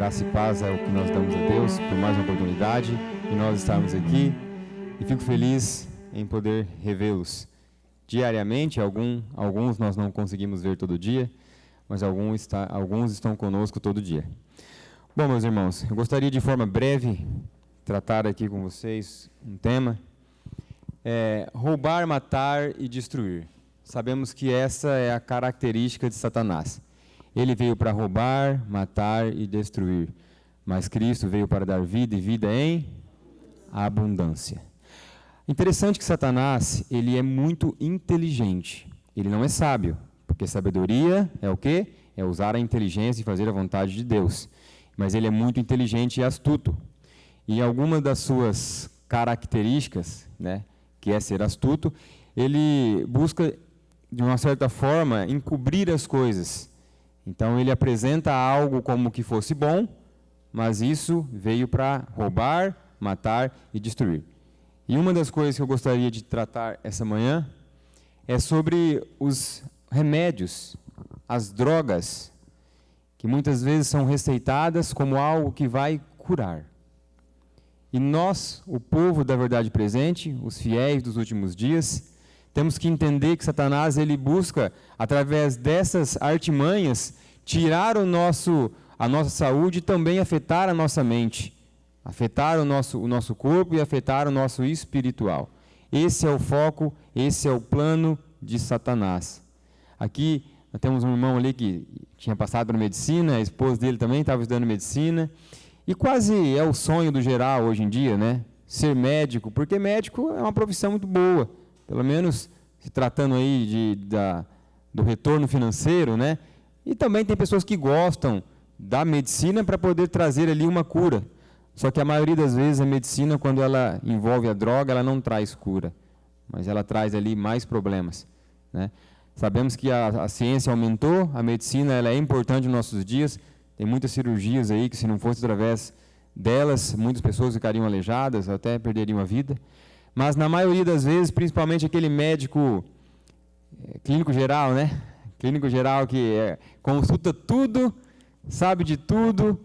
Graça e paz é o que nós damos a Deus por mais uma oportunidade de nós estarmos aqui, e fico feliz em poder revê-los diariamente. Alguns nós não conseguimos ver todo dia, mas alguns estão conosco todo dia. Bom, meus irmãos, eu gostaria de forma breve tratar aqui com vocês um tema: roubar, matar e destruir. Sabemos que essa é a característica de Satanás. Ele veio para roubar, matar e destruir, mas Cristo veio para dar vida e vida em abundância. Interessante que Satanás, ele é muito inteligente. Ele não é sábio, porque sabedoria é o quê? É usar a inteligência e fazer a vontade de Deus. Mas ele é muito inteligente e astuto. E alguma das suas características, que é ser astuto, ele busca, de uma certa forma, encobrir as coisas. Então, ele apresenta algo como que fosse bom, mas isso veio para roubar, matar e destruir. E uma das coisas que eu gostaria de tratar essa manhã é sobre os remédios, as drogas, que muitas vezes são receitadas como algo que vai curar. E nós, o povo da verdade presente, os fiéis dos últimos dias, temos que entender que Satanás, ele busca, através dessas artimanhas, tirar a nossa saúde e também afetar a nossa mente, afetar o nosso corpo e afetar o nosso espiritual. Esse é o foco, esse é o plano de Satanás. Aqui, nós temos um irmão ali que tinha passado na medicina, a esposa dele também estava estudando medicina, e quase é o sonho do geral hoje em dia, ser médico, porque médico é uma profissão muito boa. Pelo menos se tratando aí do retorno financeiro, E também tem pessoas que gostam da medicina para poder trazer ali uma cura. Só que a maioria das vezes a medicina, quando ela envolve a droga, ela não traz cura, mas ela traz ali mais problemas, Sabemos que a ciência aumentou, a medicina ela é importante nos nossos dias. Tem muitas cirurgias aí que, se não fosse através delas, muitas pessoas ficariam aleijadas, até perderiam a vida. Mas, na maioria das vezes, principalmente aquele médico clínico geral, Clínico geral que consulta tudo, sabe de tudo.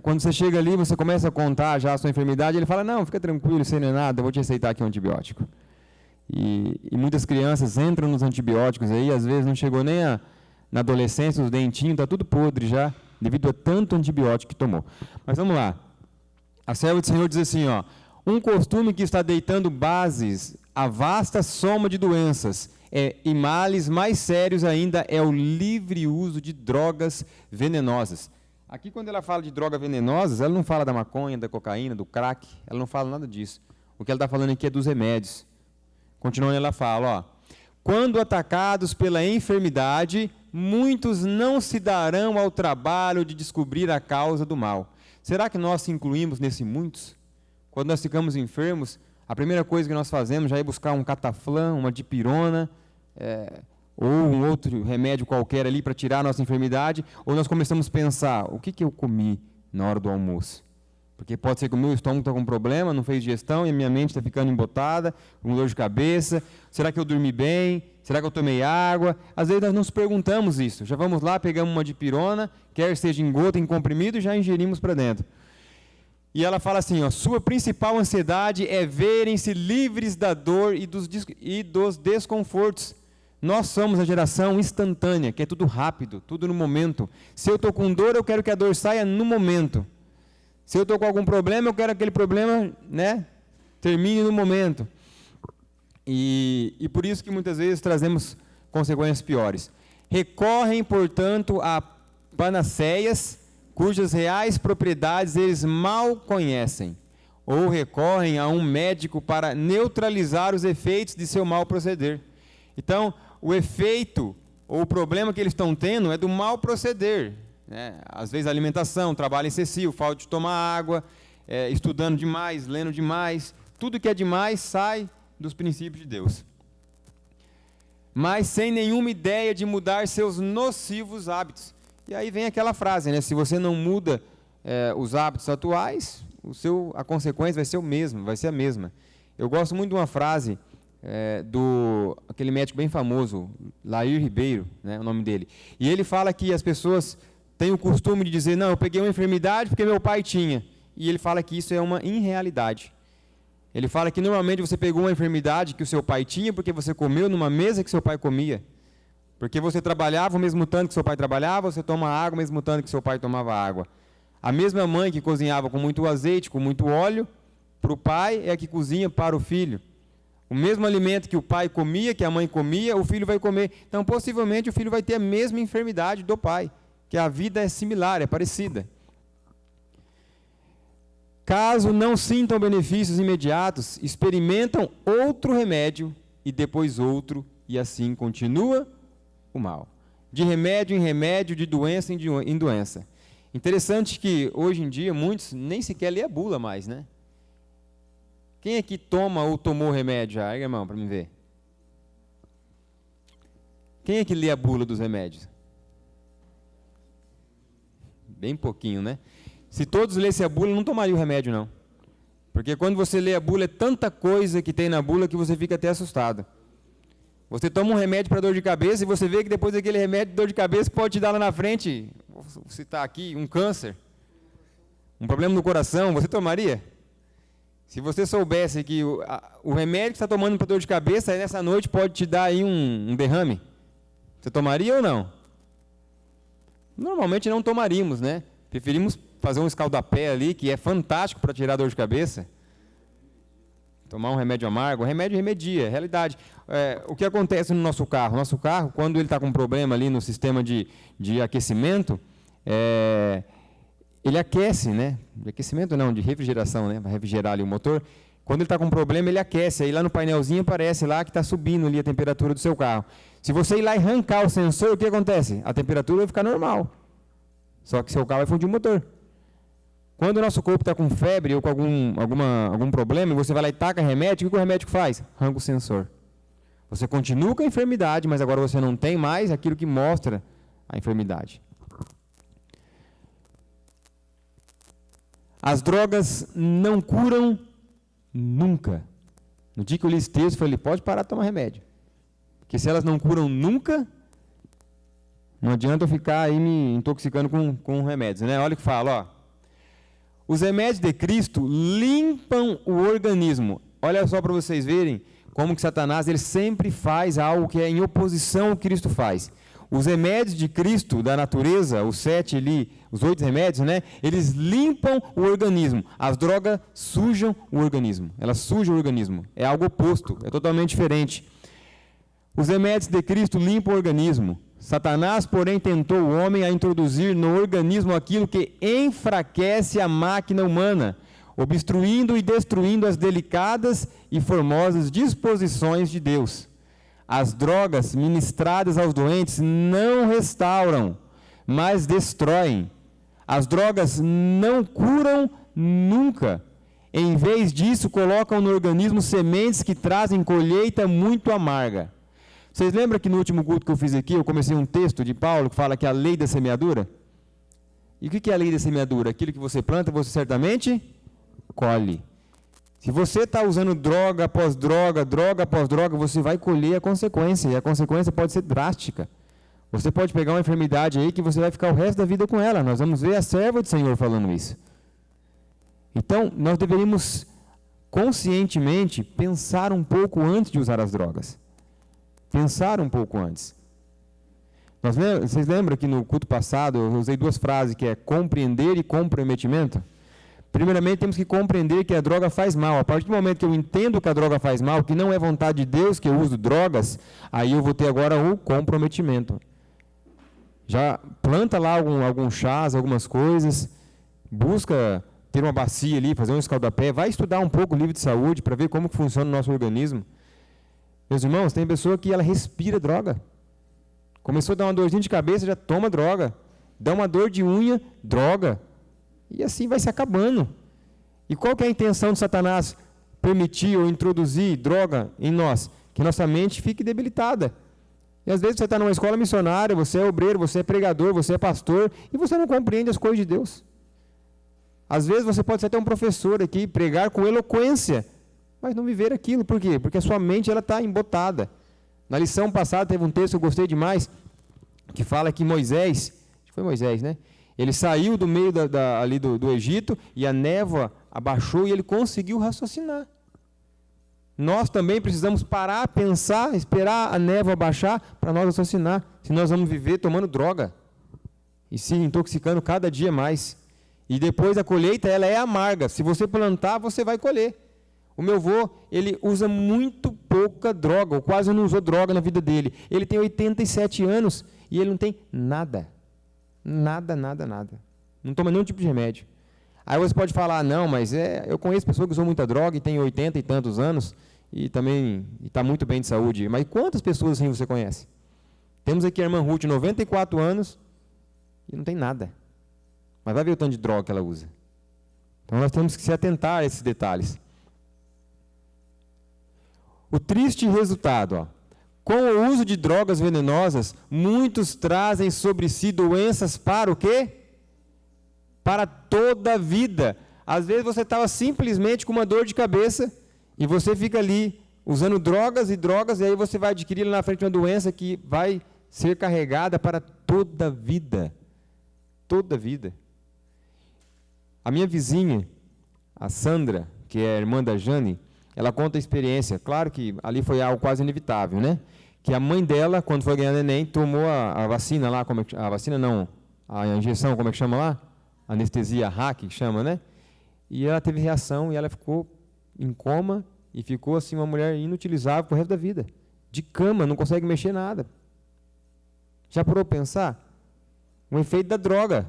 Quando você chega ali, você começa a contar já a sua enfermidade, ele fala: não, fica tranquilo, isso aí não é nada, eu vou te receitar aqui um antibiótico. E muitas crianças entram nos antibióticos aí, às vezes não chegou nem na adolescência, os dentinhos, está tudo podre já, devido a tanto antibiótico que tomou. Mas vamos lá. A serva do Senhor diz assim, um costume que está deitando bases à vasta soma de doenças e males mais sérios ainda é o livre uso de drogas venenosas. Aqui, quando ela fala de drogas venenosas, ela não fala da maconha, da cocaína, do crack, ela não fala nada disso. O que ela está falando aqui é dos remédios. Continuando, ela fala, quando atacados pela enfermidade, muitos não se darão ao trabalho de descobrir a causa do mal. Será que nós se incluímos nesse muitos? Quando nós ficamos enfermos, a primeira coisa que nós fazemos já é buscar um cataflã, uma dipirona, ou um outro remédio qualquer ali para tirar a nossa enfermidade, ou nós começamos a pensar, o que eu comi na hora do almoço? Porque pode ser que o meu estômago está com problema, não fez digestão, e a minha mente está ficando embotada, com dor de cabeça. Será que eu dormi bem? Será que eu tomei água? Às vezes nós nos perguntamos isso. Já vamos lá, pegamos uma dipirona, quer seja em gota, em comprimido, e já ingerimos para dentro. E ela fala assim, sua principal ansiedade é verem-se livres da dor e dos desconfortos. Nós somos a geração instantânea, que é tudo rápido, tudo no momento. Se eu estou com dor, eu quero que a dor saia no momento. Se eu estou com algum problema, eu quero que aquele problema, termine no momento. E por isso que muitas vezes trazemos consequências piores. Recorrem, portanto, a panaceias, cujas reais propriedades eles mal conhecem, ou recorrem a um médico para neutralizar os efeitos de seu mal proceder. Então, o efeito ou o problema que eles estão tendo é do mal proceder. Às vezes alimentação, trabalho excessivo, falta de tomar água, estudando demais, lendo demais, tudo que é demais sai dos princípios de Deus. Mas sem nenhuma ideia de mudar seus nocivos hábitos. E aí vem aquela frase, se você não muda os hábitos atuais, a consequência vai ser a mesma. Eu gosto muito de uma frase aquele médico bem famoso, Lair Ribeiro, o nome dele. E ele fala que as pessoas tem o costume de dizer, não, eu peguei uma enfermidade porque meu pai tinha. E ele fala que isso é uma irrealidade. Ele fala que normalmente você pegou uma enfermidade que o seu pai tinha porque você comeu numa mesa que seu pai comia. Porque você trabalhava o mesmo tanto que seu pai trabalhava, você toma água o mesmo tanto que seu pai tomava água. A mesma mãe que cozinhava com muito azeite, com muito óleo, para o pai é a que cozinha para o filho. O mesmo alimento que o pai comia, que a mãe comia, o filho vai comer. Então, possivelmente, o filho vai ter a mesma enfermidade do pai, que a vida é similar, é parecida. Caso não sintam benefícios imediatos, experimentam outro remédio e depois outro, e assim continua o mal. De remédio em remédio, de doença em doença. Interessante que, hoje em dia, muitos nem sequer lê a bula mais, né? Quem aqui toma ou tomou remédio já? Erga a mão para me ver. Quem é que lê a bula dos remédios? Bem pouquinho, né? Se todos lessem a bula, não tomaria o remédio, não. Porque quando você lê a bula, é tanta coisa que tem na bula que você fica até assustado. Você toma um remédio para dor de cabeça e você vê que depois daquele remédio de dor de cabeça pode te dar lá na frente, vou citar aqui, um câncer, um problema no coração, você tomaria? Se você soubesse que o remédio que você está tomando para dor de cabeça, nessa noite pode te dar aí um derrame, você tomaria ou não? Normalmente não tomaríamos, né? Preferimos fazer um escaldapé ali, que é fantástico para tirar a dor de cabeça. Tomar um remédio amargo, o remédio remedia, é realidade. O que acontece no nosso carro? Nosso carro, quando ele está com um problema ali no sistema de aquecimento, ele aquece, né? De aquecimento não, de refrigeração, né? Para refrigerar ali o motor. Quando ele está com um problema, ele aquece. Aí lá no painelzinho aparece lá que está subindo ali a temperatura do seu carro. Se você ir lá e arrancar o sensor, o que acontece? A temperatura vai ficar normal. Só que seu carro vai fundir o motor. Quando o nosso corpo está com febre ou com algum problema, e você vai lá e taca remédio, o que o remédio faz? Arranca o sensor. Você continua com a enfermidade, mas agora você não tem mais aquilo que mostra a enfermidade. As drogas não curam nunca. No dia que eu li esse texto, eu falei, pode parar de tomar remédio. Porque se elas não curam nunca, não adianta eu ficar aí me intoxicando com remédios, né? Olha o que fala, ó. Os remédios de Cristo limpam o organismo. Olha só para vocês verem como que Satanás ele sempre faz algo que é em oposição ao que Cristo faz. Os remédios de Cristo, da natureza, os 8 remédios, né? Eles limpam o organismo. As drogas sujam o organismo. Elas sujam o organismo. É algo oposto, é totalmente diferente. Os remédios de Cristo limpam o organismo. Satanás, porém, tentou o homem a introduzir no organismo aquilo que enfraquece a máquina humana, obstruindo e destruindo as delicadas e formosas disposições de Deus. As drogas ministradas aos doentes não restauram, mas destroem. As drogas não curam nunca. Em vez disso, colocam no organismo sementes que trazem colheita muito amarga. Vocês lembram que no último culto que eu fiz aqui, eu comecei um texto de Paulo que fala que é a lei da semeadura? E o que é a lei da semeadura? Aquilo que você planta, você certamente colhe. Se você está usando droga após droga, você vai colher a consequência, e a consequência pode ser drástica. Você pode pegar uma enfermidade aí que você vai ficar o resto da vida com ela. Nós vamos ver a serva do Senhor falando isso. Então, nós deveríamos conscientemente pensar um pouco antes de usar as drogas. Pensar um pouco antes. Vocês lembram que no culto passado eu usei 2 frases, que é compreender e comprometimento? Primeiramente, temos que compreender que a droga faz mal. A partir do momento que eu entendo que a droga faz mal, que não é vontade de Deus que eu uso drogas, aí eu vou ter agora o comprometimento. Já planta lá algum chás, algumas coisas, busca ter uma bacia ali, fazer um escaldapé, vai estudar um pouco o livro de saúde para ver como que funciona o nosso organismo. Meus irmãos, tem pessoa que ela respira droga. Começou a dar uma dorzinha de cabeça, já toma droga. Dá uma dor de unha, droga. E assim vai se acabando. E qual que é a intenção de Satanás permitir ou introduzir droga em nós? Que nossa mente fique debilitada. E às vezes você está numa escola missionária, você é obreiro, você é pregador, você é pastor, e você não compreende as coisas de Deus. Às vezes você pode ser até um professor aqui, pregar com eloquência, mas não viver aquilo. Por quê? Porque a sua mente está embotada. Na lição passada teve um texto que eu gostei demais, que fala que Moisés, Foi Moisés, né? Ele saiu do meio ali do Egito e a névoa abaixou e ele conseguiu raciocinar. Nós também precisamos parar, pensar, esperar a névoa abaixar para nós raciocinar. Se nós vamos viver tomando droga e se intoxicando cada dia mais. E depois a colheita, ela é amarga. Se você plantar, você vai colher. O meu avô, ele usa muito pouca droga, ou quase não usou droga na vida dele. Ele tem 87 anos e ele não tem nada. Nada. Não toma nenhum tipo de remédio. Aí você pode falar, não, mas eu conheço pessoas que usam muita droga e tem 80 e tantos anos e também está muito bem de saúde. Mas quantas pessoas assim você conhece? Temos aqui a irmã Ruth, 94 anos e não tem nada. Mas vai ver o tanto de droga que ela usa. Então nós temos que se atentar a esses detalhes. O triste resultado, ó. Com o uso de drogas venenosas, muitos trazem sobre si doenças para o quê? Para toda a vida. Às vezes você estava simplesmente com uma dor de cabeça e você fica ali usando drogas, e aí você vai adquirir lá na frente uma doença que vai ser carregada para toda a vida. Toda a vida. A minha vizinha, a Sandra, que é a irmã da Jane, ela conta a experiência. Claro que ali foi algo quase inevitável, né? Que a mãe dela, quando foi ganhar neném, tomou a vacina lá, a vacina não, a injeção, como é que chama lá? Anestesia hack, que chama, né? E ela teve reação e ela ficou em coma e ficou assim uma mulher inutilizável pro resto da vida. De cama, não consegue mexer nada. Já parou para pensar? Um efeito da droga.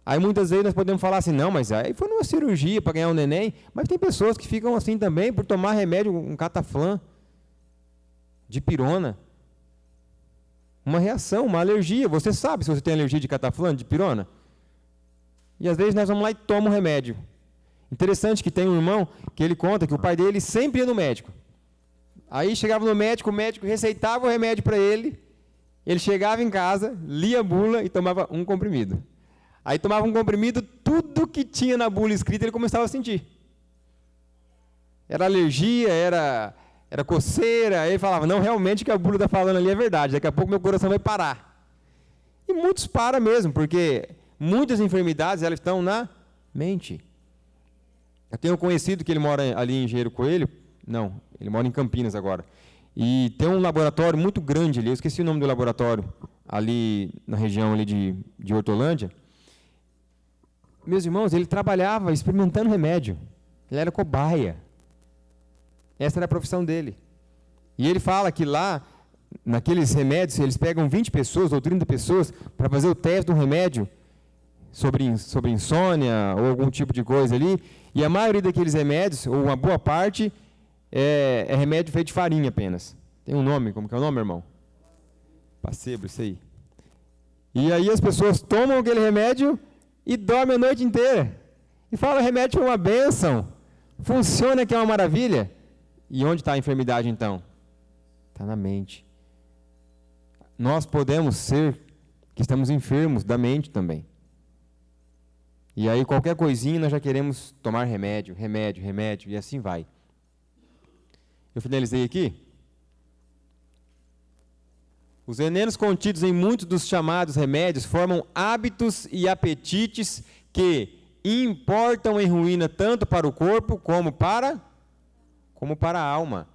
Aí muitas vezes nós podemos falar assim, não, mas aí foi numa cirurgia para ganhar um neném, mas tem pessoas que ficam assim também por tomar remédio, um cataflã, dipirona. Uma reação, uma alergia. Você sabe se você tem alergia de cataflã, dipirona? E às vezes nós vamos lá e tomamos um remédio. Interessante que tem um irmão que ele conta que o pai dele sempre ia no médico. Aí chegava no médico, o médico receitava o remédio para ele, ele chegava em casa, lia a bula e tomava um comprimido. Aí tomava um comprimido, tudo que tinha na bula escrita ele começava a sentir. Era alergia, era coceira, aí ele falava, não, realmente o que a bula está falando ali é verdade, daqui a pouco meu coração vai parar. E muitos param mesmo, porque muitas enfermidades elas estão na mente. Eu tenho um conhecido que ele mora ali em Engenheiro Coelho, não, ele mora em Campinas agora, e tem um laboratório muito grande ali, eu esqueci o nome do laboratório, ali na região ali de Hortolândia. Meus irmãos, ele trabalhava experimentando remédio. Ele era cobaia. Essa era a profissão dele. E ele fala que lá, naqueles remédios, eles pegam 20 pessoas ou 30 pessoas para fazer o teste de um remédio sobre insônia ou algum tipo de coisa ali. E a maioria daqueles remédios, ou uma boa parte, é remédio feito de farinha apenas. Tem um nome, como que é o nome, irmão? Placebo, isso aí. E aí as pessoas tomam aquele remédio e dorme a noite inteira. E fala, o remédio é uma bênção. Funciona, que é uma maravilha. E onde está a enfermidade, então? Está na mente. Nós podemos ser que estamos enfermos da mente também. E aí, qualquer coisinha, nós já queremos tomar remédio, e assim vai. Eu finalizei aqui. Os venenos contidos em muitos dos chamados remédios formam hábitos e apetites que importam em ruína tanto para o corpo como para a alma.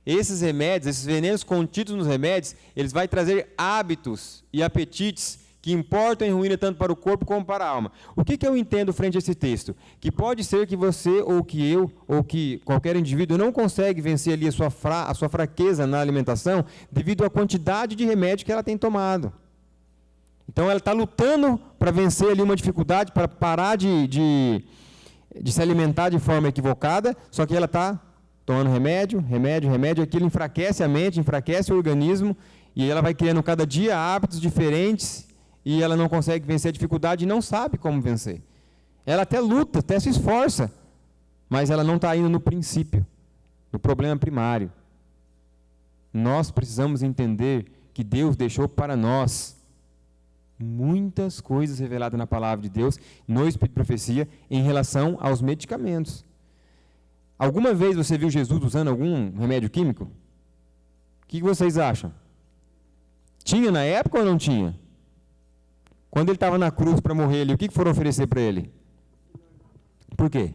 Esses remédios, esses venenos contidos nos remédios, eles vão trazer hábitos e apetites que importam em ruína tanto para o corpo como para a alma. O que eu entendo frente a esse texto? Que pode ser que você, ou que eu, ou que qualquer indivíduo não consegue vencer ali a sua fraqueza na alimentação devido à quantidade de remédio que ela tem tomado. Então ela está lutando para vencer ali uma dificuldade, para parar de se alimentar de forma equivocada, só que ela está tomando remédio, aquilo enfraquece a mente, enfraquece o organismo, e ela vai criando cada dia hábitos diferentes, e ela não consegue vencer a dificuldade e não sabe como vencer. Ela até luta, até se esforça, mas ela não está indo no princípio, no problema primário. Nós precisamos entender que Deus deixou para nós muitas coisas reveladas na palavra de Deus, no Espírito de Profecia, em relação aos medicamentos. Alguma vez você viu Jesus usando algum remédio químico? O que vocês acham? Tinha na época ou não tinha? Quando ele estava na cruz para morrer ali, o que foram oferecer para ele? Por quê?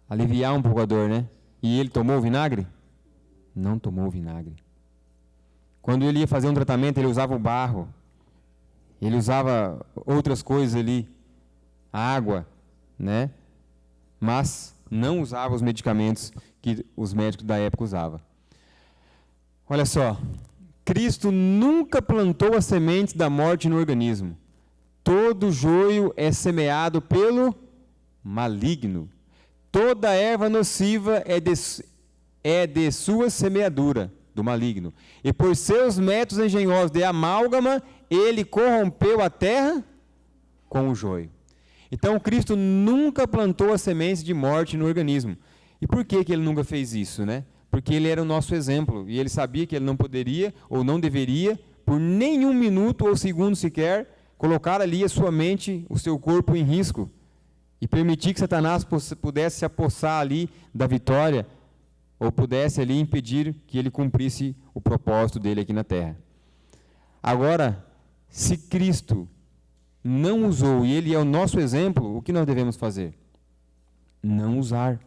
Aliviar um pouco a dor, né? E ele tomou o vinagre? Não tomou o vinagre. Quando ele ia fazer um tratamento, ele usava o barro. Ele usava outras coisas ali, água, né? Mas não usava os medicamentos que os médicos da época usavam. Olha só, Cristo nunca plantou as sementes da morte no organismo. Todo joio é semeado pelo maligno. Toda erva nociva é de sua semeadura, do maligno. E por seus métodos engenhosos de amálgama, ele corrompeu a terra com o joio. Então, Cristo nunca plantou as sementes de morte no organismo. E por que ele nunca fez isso, né? Porque ele era o nosso exemplo, e ele sabia que ele não poderia, ou não deveria, por nenhum minuto ou segundo sequer, colocar ali a sua mente, o seu corpo em risco, e permitir que Satanás pudesse se apossar ali da vitória, ou pudesse ali impedir que ele cumprisse o propósito dele aqui na terra. Agora, se Cristo não usou, e ele é o nosso exemplo, o que nós devemos fazer? Não usar.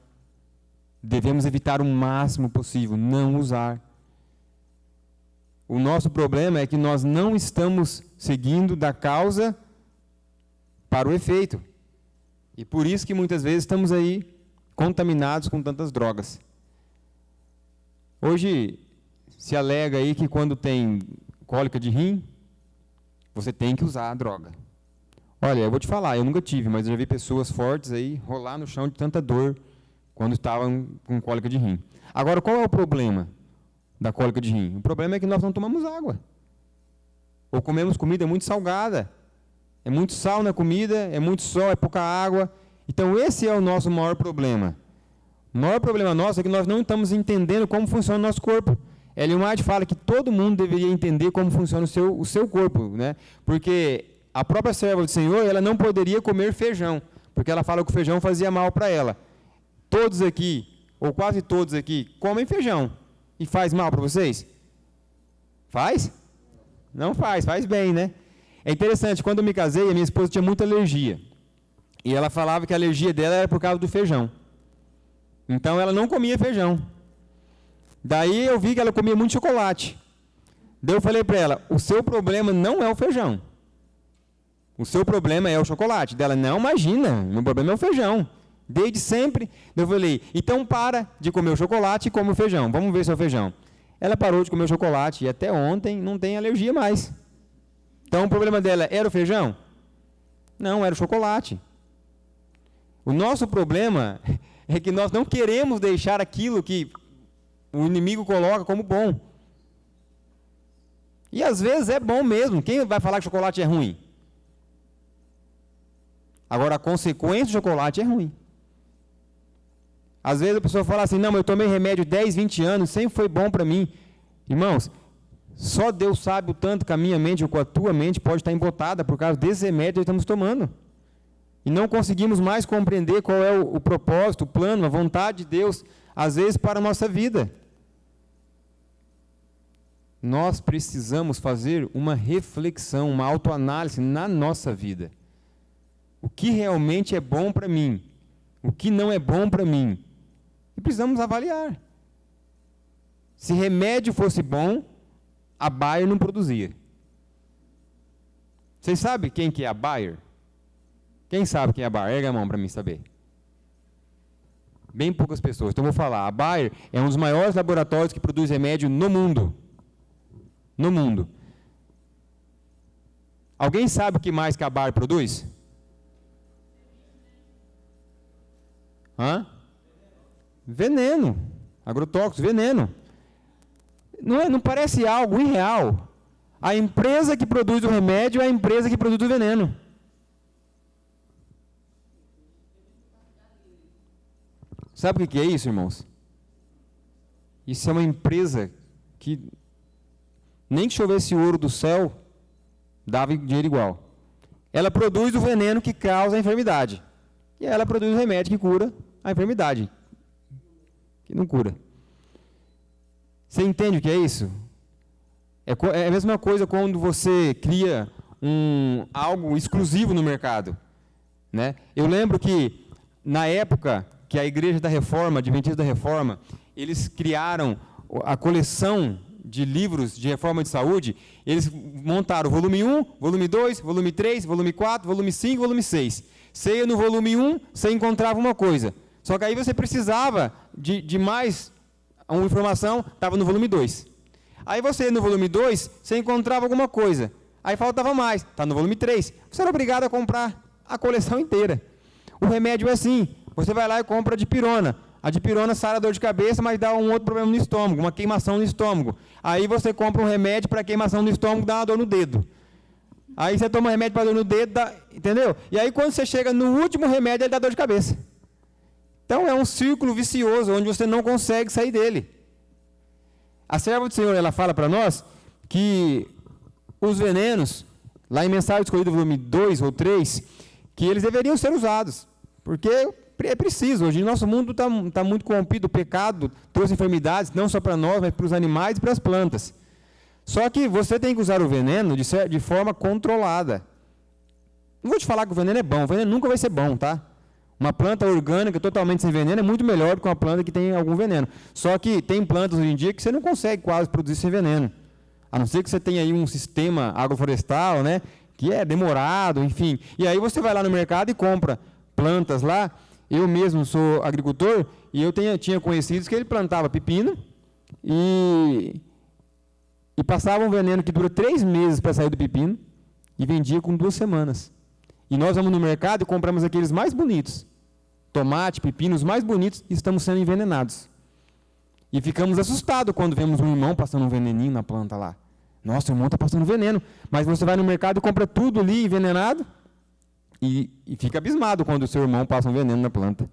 Devemos evitar o máximo possível, não usar. O nosso problema é que nós não estamos seguindo da causa para o efeito. E por isso que muitas vezes estamos aí contaminados com tantas drogas. Hoje se alega aí que quando tem cólica de rim, você tem que usar a droga. Olha, eu vou te falar, eu nunca tive, mas eu já vi pessoas fortes aí rolar no chão de tanta dor quando estavam com cólica de rim. Agora, qual é o problema da cólica de rim? O problema é que nós não tomamos água. Ou comemos comida muito salgada. É muito sal na comida, é muito sol, é pouca água. Então, esse é o nosso maior problema. O maior problema nosso é que nós não estamos entendendo como funciona o nosso corpo. Ellen White fala que todo mundo deveria entender como funciona o seu corpo, né? Porque a própria serva do Senhor, ela não poderia comer feijão, porque ela fala que o feijão fazia mal para ela. Todos aqui, ou quase todos aqui, comem feijão. E faz mal para vocês? Faz? Não faz, faz bem, né? É interessante, quando eu me casei, a minha esposa tinha muita alergia. E ela falava que a alergia dela era por causa do feijão. Então, ela não comia feijão. Daí, eu vi que ela comia muito chocolate. Daí, eu falei para ela, o seu problema não é o feijão. O seu problema é o chocolate. Dela, não, imagina, meu problema é o feijão. Desde sempre, eu falei, então para de comer o chocolate e come o feijão. Vamos ver se é o feijão. Ela parou de comer o chocolate e até ontem não tem alergia mais. Então, o problema dela era o feijão? Não, era o chocolate. O nosso problema é que nós não queremos deixar aquilo que o inimigo coloca como bom. E às vezes é bom mesmo. Quem vai falar que chocolate é ruim? Agora, a consequência do chocolate é ruim. Às vezes a pessoa fala assim, não, mas eu tomei remédio 10, 20 anos, sempre foi bom para mim. Irmãos, só Deus sabe o tanto que a minha mente ou com a tua mente pode estar embotada por causa desse remédio que estamos tomando. E não conseguimos mais compreender qual é o propósito, o plano, a vontade de Deus, às vezes para a nossa vida. Nós precisamos fazer uma reflexão, uma autoanálise na nossa vida. O que realmente é bom para mim? O que não é bom para mim? E precisamos avaliar. Se remédio fosse bom, a Bayer não produzia. Vocês sabem quem que é a Bayer? Quem sabe quem é a Bayer? Erga a mão para mim saber. Bem poucas pessoas. Então, eu vou falar. A Bayer é um dos maiores laboratórios que produz remédio no mundo. No mundo. Alguém sabe o que mais que a Bayer produz? Hã? Veneno. Agrotóxicos, veneno. Não parece algo irreal? A empresa que produz o remédio é a empresa que produz o veneno. Sabe o que é isso, irmãos? Isso é uma empresa que nem que chovesse ouro do céu, dava dinheiro igual. Ela produz o veneno que causa a enfermidade. E ela produz o remédio que cura a enfermidade, que não cura. Você entende o que é isso? É a mesma coisa quando você cria algo exclusivo no mercado, né? Eu lembro que, na época que a Igreja da Reforma, Adventista da Reforma, eles criaram a coleção de livros de reforma de saúde, eles montaram o volume 1, volume 2, volume 3, volume 4, volume 5, volume 6. Você ia no volume 1, você encontrava uma coisa. Só que aí você precisava de mais uma informação, estava no volume 2. Aí você ia no volume 2, você encontrava alguma coisa. Aí faltava mais, está no volume 3. Você era obrigado a comprar a coleção inteira. O remédio é assim, você vai lá e compra a dipirona. A dipirona sara a dor de cabeça, mas dá um outro problema no estômago, uma queimação no estômago. Aí você compra um remédio para queimação no estômago, dá uma dor no dedo. Aí você toma um remédio para dor no dedo, entendeu? E aí quando você chega no último remédio, ele dá dor de cabeça. Então é um círculo vicioso, onde você não consegue sair dele. A serva do Senhor, ela fala para nós que os venenos, lá em Mensagem Escolhida, volume 2 ou 3, que eles deveriam ser usados, porque é preciso. Hoje nosso mundo está muito corrompido, o pecado trouxe enfermidades, não só para nós, mas para os animais e para as plantas. Só que você tem que usar o veneno de forma controlada. Não vou te falar que o veneno é bom, o veneno nunca vai ser bom, tá? Uma planta orgânica totalmente sem veneno é muito melhor do que uma planta que tem algum veneno. Só que tem plantas hoje em dia que você não consegue quase produzir sem veneno. A não ser que você tenha aí um sistema agroflorestal, né, que é demorado, enfim. E aí você vai lá no mercado e compra plantas lá. Eu mesmo sou agricultor e eu tinha conhecidos que ele plantava pepino e passava um veneno que dura 3 meses para sair do pepino e vendia com 2 semanas. E nós vamos no mercado e compramos aqueles mais bonitos. Tomate, pepino, os mais bonitos, e estamos sendo envenenados. E ficamos assustados quando vemos um irmão passando um veneninho na planta lá. Nossa, o irmão está passando veneno. Mas você vai no mercado e compra tudo ali envenenado e fica abismado quando o seu irmão passa um veneno na planta.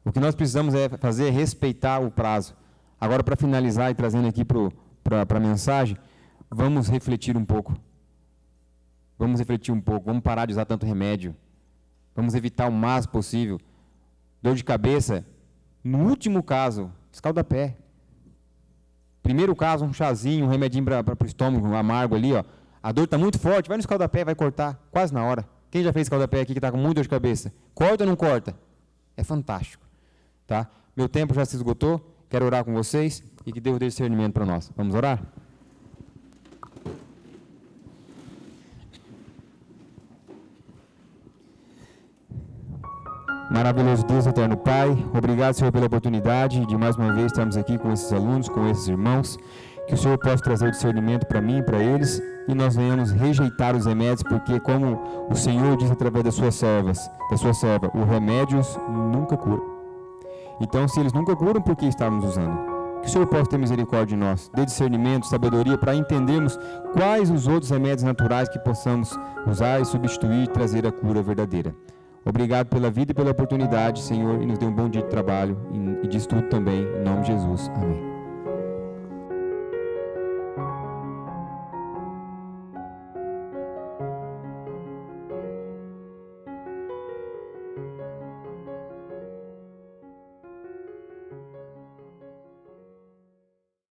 O que nós precisamos fazer é respeitar o prazo. Agora, para finalizar e trazendo aqui para a mensagem, vamos refletir um pouco. Vamos refletir um pouco, vamos parar de usar tanto remédio. Vamos evitar o máximo possível. Dor de cabeça, no último caso, escaldapé. Primeiro caso, um chazinho, um remedinho para o estômago, um amargo ali, ó. A dor está muito forte, vai no escaldapé, vai cortar, quase na hora. Quem já fez escaldapé aqui que está com muita dor de cabeça? Corta ou não corta? É fantástico. Tá? Meu tempo já se esgotou, quero orar com vocês e que Deus dê discernimento para nós. Vamos orar? Maravilhoso Deus, eterno Pai, obrigado, Senhor, pela oportunidade de mais uma vez estarmos aqui com esses alunos, com esses irmãos, que o Senhor possa trazer o discernimento para mim e para eles, e nós venhamos rejeitar os remédios, porque como o Senhor diz através da sua serva, o remédios nunca curam. Então, se eles nunca curam, por que estarmos usando? Que o Senhor possa ter misericórdia de nós, dê discernimento, sabedoria, para entendermos quais os outros remédios naturais que possamos usar e substituir e trazer a cura verdadeira. Obrigado pela vida e pela oportunidade, Senhor, e nos dê um bom dia de trabalho e de estudo também, em nome de Jesus. Amém.